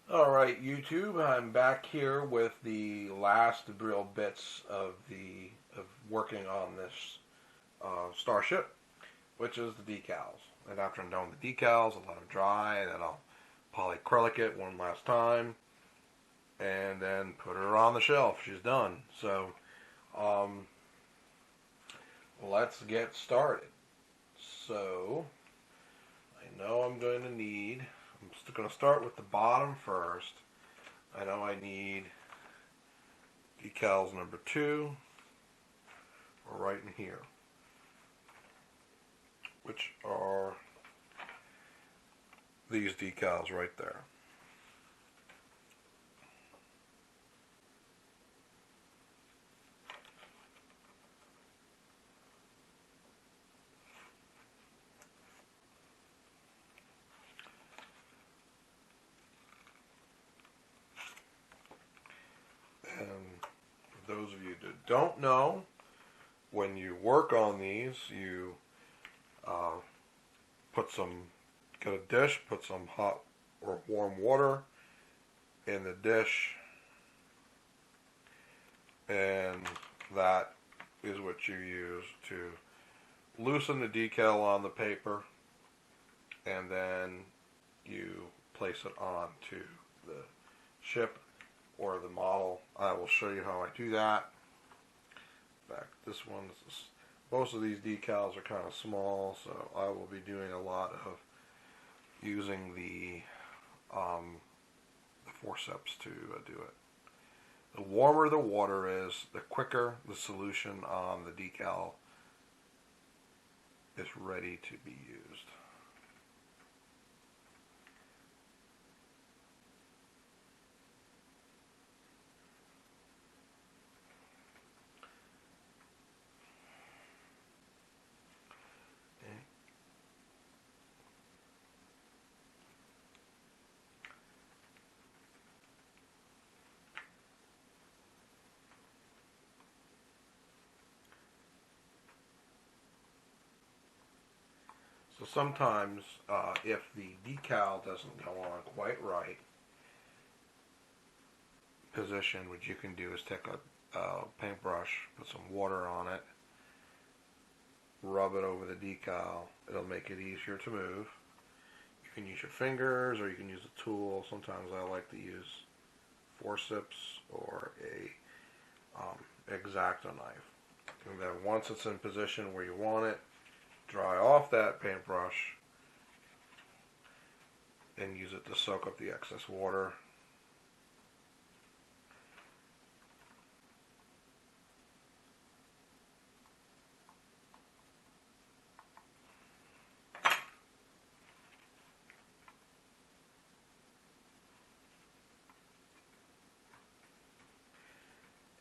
Alright, YouTube, I'm back here with the last real bits of working on this starship, which is the decals. And after I'm done with the decals, I'll let them dry, and then I'll polyacrylic it one last time, and then put her on the shelf. She's done. So, um, let's get started. So, I know I'm going to need, I'm just going to start with the bottom first. I know I need decals number 2, or right in here, which are these decals right there. And for those of you that don't know, when you work on these, you uh, get a dish, put some hot or warm water in the dish, and that is what you use to loosen the decal on the paper, and then you place it onto the ship or the model. I will show you how I do that. In fact, most of these decals are kind of small, so I will be doing a lot of using the forceps to do it. The warmer the water is, the quicker the solution on the decal is ready to be used. So sometimes, if the decal doesn't go on quite right, position, what you can do is take a paintbrush, put some water on it, rub it over the decal. It'll make it easier to move. You can use your fingers or you can use a tool. Sometimes I like to use forceps or a X-Acto knife. And then once it's in position where you want it, dry off that paintbrush and use it to soak up the excess water.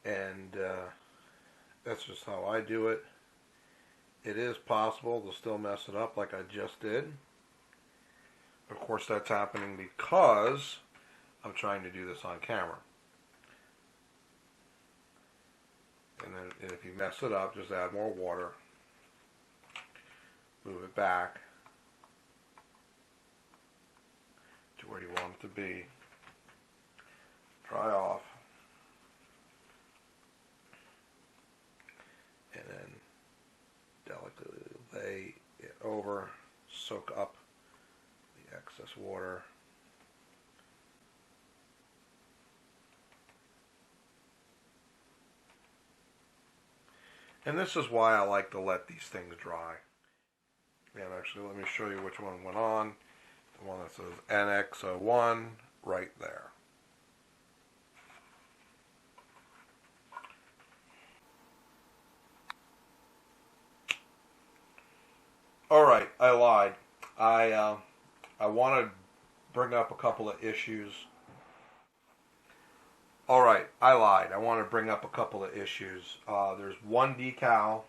And that's just how I do it. It is possible to still mess it up like I just did. Of course, that's happening because I'm trying to do this on camera. And then if you mess it up, just add more water, move it back to where you want it to be, dry off, and then delicately lay it over, soak up the excess water. And this is why I like to let these things dry. And actually, let me show you which one went on. The one that says NX-01 right there. All right, I lied. I want to bring up a couple of issues. All right, I lied. I want to bring up a couple of issues. There's one decal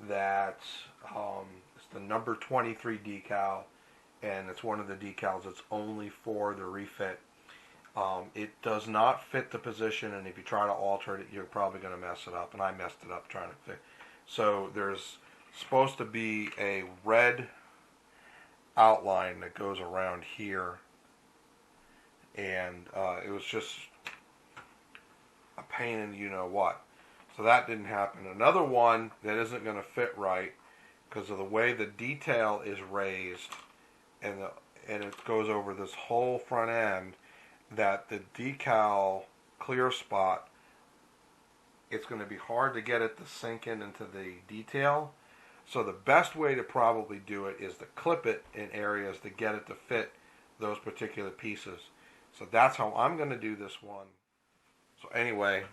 that it's the number 23 decal, and it's one of the decals that's only for the refit. It does not fit the position, and if you try to alter it, you're probably going to mess it up, and I messed it up trying to fix. So there's supposed to be a red outline that goes around here and it was just a pain in you know what. So that didn't happen. Another one that isn't going to fit right because of the way the detail is raised, and it goes over this whole front end, that the decal clear spot, it's going to be hard to get it to sink into the detail. So the best way to probably do it is to clip it in areas to get it to fit those particular pieces. So that's how I'm going to do this one. So anyway,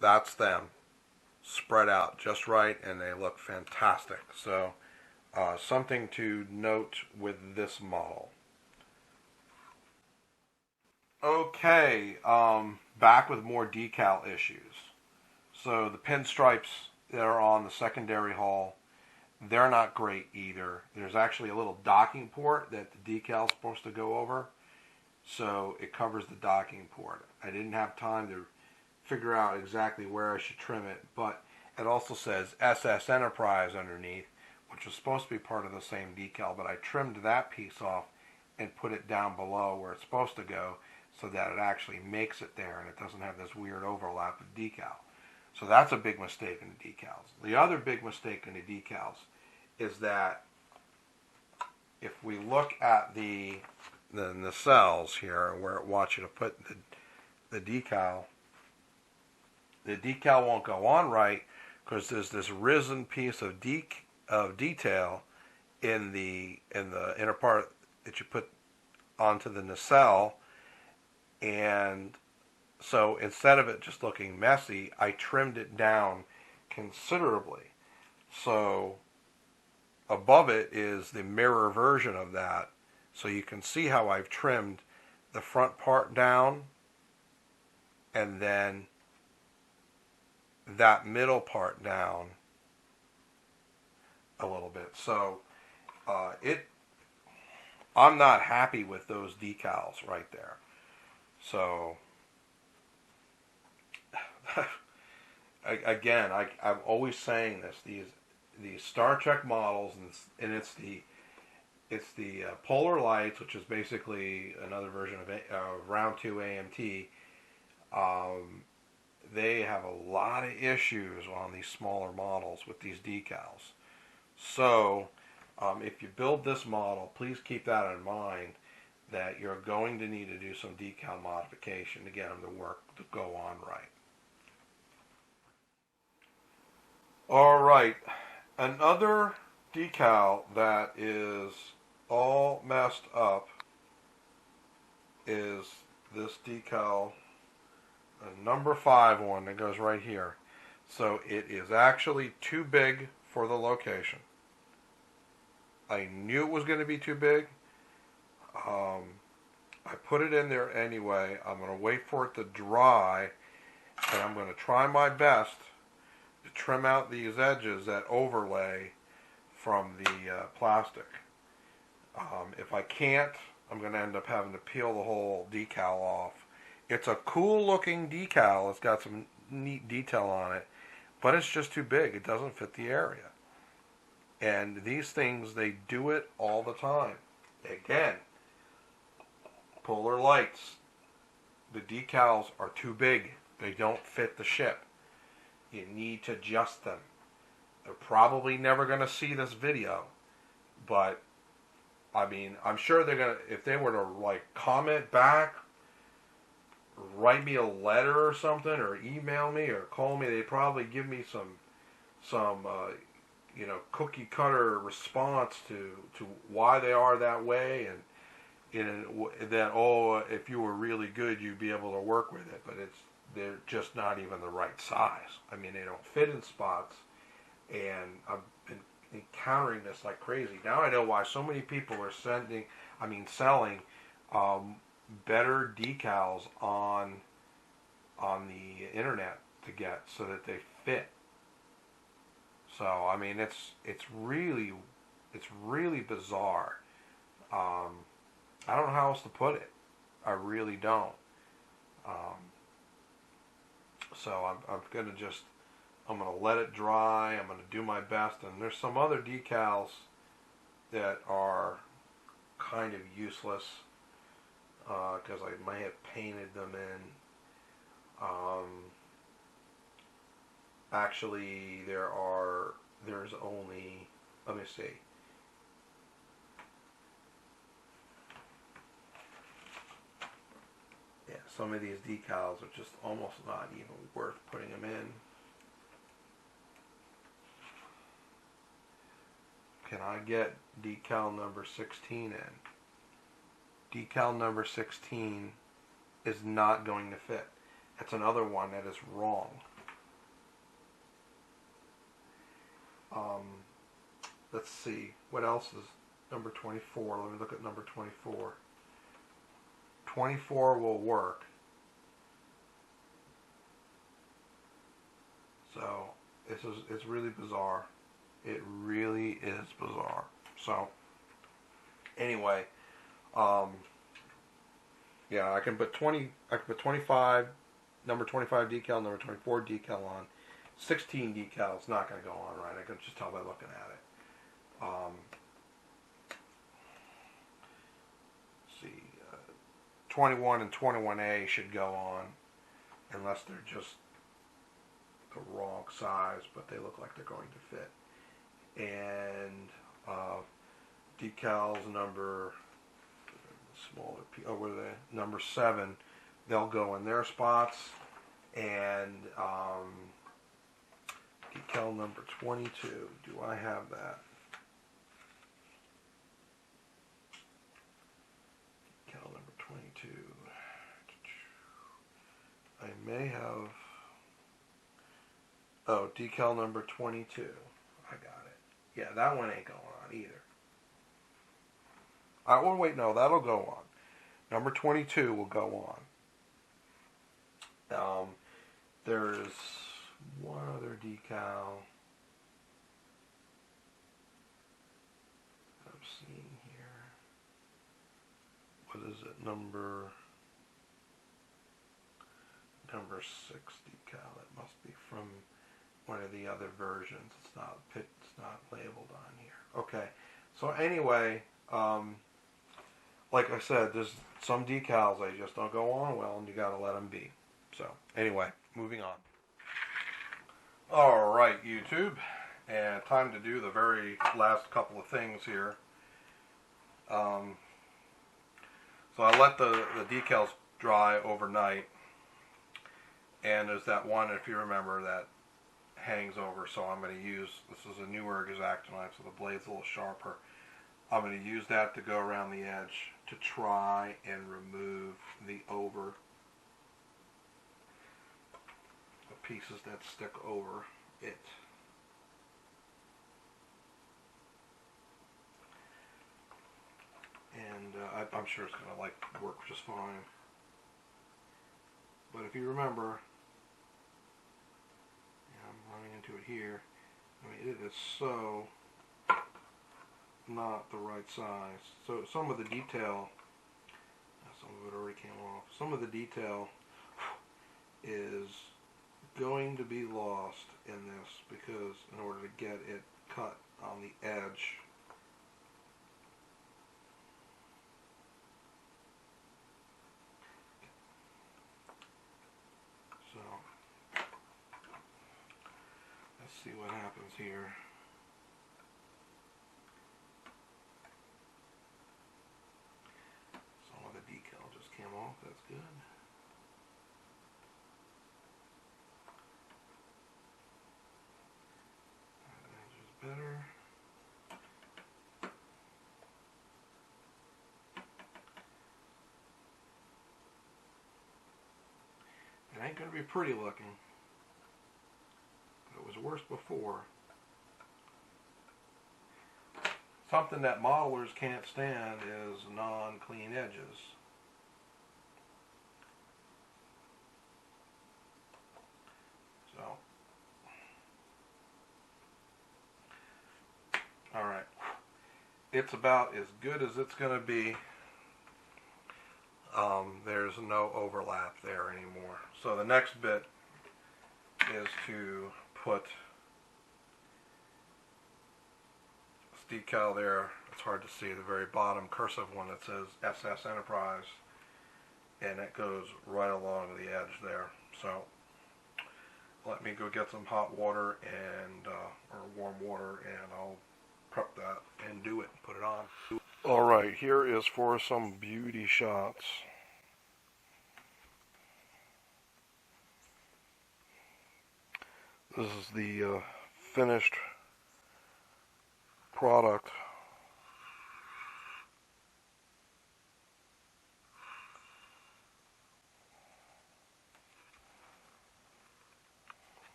that's them. Spread out just right, and they look fantastic. So something to note with this model. Okay, back with more decal issues. So the pinstripes that are on the secondary hull, they're not great either. There's actually a little docking port that the decal's supposed to go over, so it covers the docking port. I didn't have time to figure out exactly where I should trim it, but it also says SS Enterprise underneath, which was supposed to be part of the same decal, but I trimmed that piece off and put it down below where it's supposed to go so that it actually makes it there and it doesn't have this weird overlap with decal. So that's a big mistake in the decals. The other big mistake in the decals is that if we look at the nacelles here where it wants you to put the decal won't go on right because there's this risen piece of detail in the inner part that you put onto the nacelle, and so instead of it just looking messy, I trimmed it down considerably. So above it is the mirror version of that, so you can see how I've trimmed the front part down and then that middle part down a little bit. So I'm not happy with those decals right there. So again, I'm always saying this. These Star Trek models, and it's the polar lights, which is basically another version of round 2 AMT. They have a lot of issues on these smaller models with these decals. So if you build this model, please keep that in mind, that you're going to need to do some decal modification to get them to work, to go on right. All right, another decal that is all messed up is this decal, number 5 one that goes right here. So it is actually too big for the location. I knew it was going to be too big. I put it in there anyway. I'm going to wait for it to dry, and I'm going to try my best to trim out these edges that overlay from the plastic. If I can't, I'm going to end up having to peel the whole decal off. It's a cool looking decal. It's got some neat detail on it, but it's just too big. It doesn't fit the area. And these things, they do it all the time. Again, polar lights. The decals are too big. They don't fit the ship. You need to adjust them. They're probably never going to see this video, but I mean, I'm sure they're going to, if they were to like comment back, write me a letter or something, or email me or call me, they'd probably give me some cookie cutter response to why they are that way, and that, oh, if you were really good, you'd be able to work with it, but they're just not even the right size. I mean, they don't fit in spots, and I've been encountering this like crazy. Now I know why so many people are selling better decals on the internet to get so that they fit. So I mean, it's really bizarre. I don't know how else to put it. I really don't. So I'm gonna let it dry. I'm gonna do my best. And there's some other decals that are kind of useless. because I might have painted them in. Actually, there's only, let me see. Yeah, some of these decals are just almost not even worth putting them in. Can I get decal number 16 in? Decal number 16 is not going to fit. It's another one that is wrong. Let's see, what else is number 24? Let me look at number 24. 24 will work. So it's really bizarre. It really is bizarre. So anyway, yeah, I can put 25, number 25 decal, number 24 decal on. 16 decal is not going to go on right. I can just tell by looking at it. See, 21 and 21A should go on, unless they're just the wrong size, but they look like they're going to fit. And decals number smaller, what are they? Number 7, they'll go in their spots, and decal number 22. Do I have that? Decal number 22. I may have. Oh, decal number 22. I got it. Yeah, that one ain't going on either. Oh, wait, no, that'll go on. Number 22 will go on. There's one other decal I'm seeing here. What is it? Number 6 decal. It must be from one of the other versions. It's not labeled on here. Okay. So anyway, like I said, there's some decals they just don't go on well, and you got to let them be. So anyway, moving on. All right, YouTube, and time to do the very last couple of things here. So I let the decals dry overnight, and there's that one, if you remember, that hangs over. So I'm going to use, this is a newer X-Acto knife, so the blade's a little sharper. I'm going to use that to go around the edge to try and remove the pieces that stick over it. And I'm sure it's going to work just fine. But if you remember, I'm running into it here. I mean, it is so not the right size. So some of the detail, some of it already came off. Some of the detail is going to be lost in this, because in order to get it cut on the edge, so let's see what happens here. Some of the decal just came off. That's good. Better. It ain't going to be pretty looking, but it was worse before. Something that modelers can't stand is non-clean edges. So, alright. It's about as good as it's going to be. There's no overlap there anymore. So the next bit is to put this decal there. It's hard to see the very bottom cursive one that says SS Enterprise. and it goes right along the edge there. So let me go get some hot water and or warm water, and I'll prep that and do it. Put it on. All right, here is for some beauty shots. This is the finished product.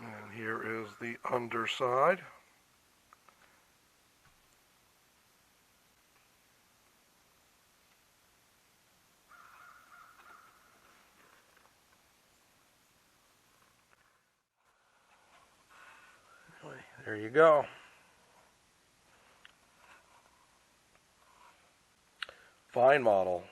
And here is the underside. There you go. Fine model.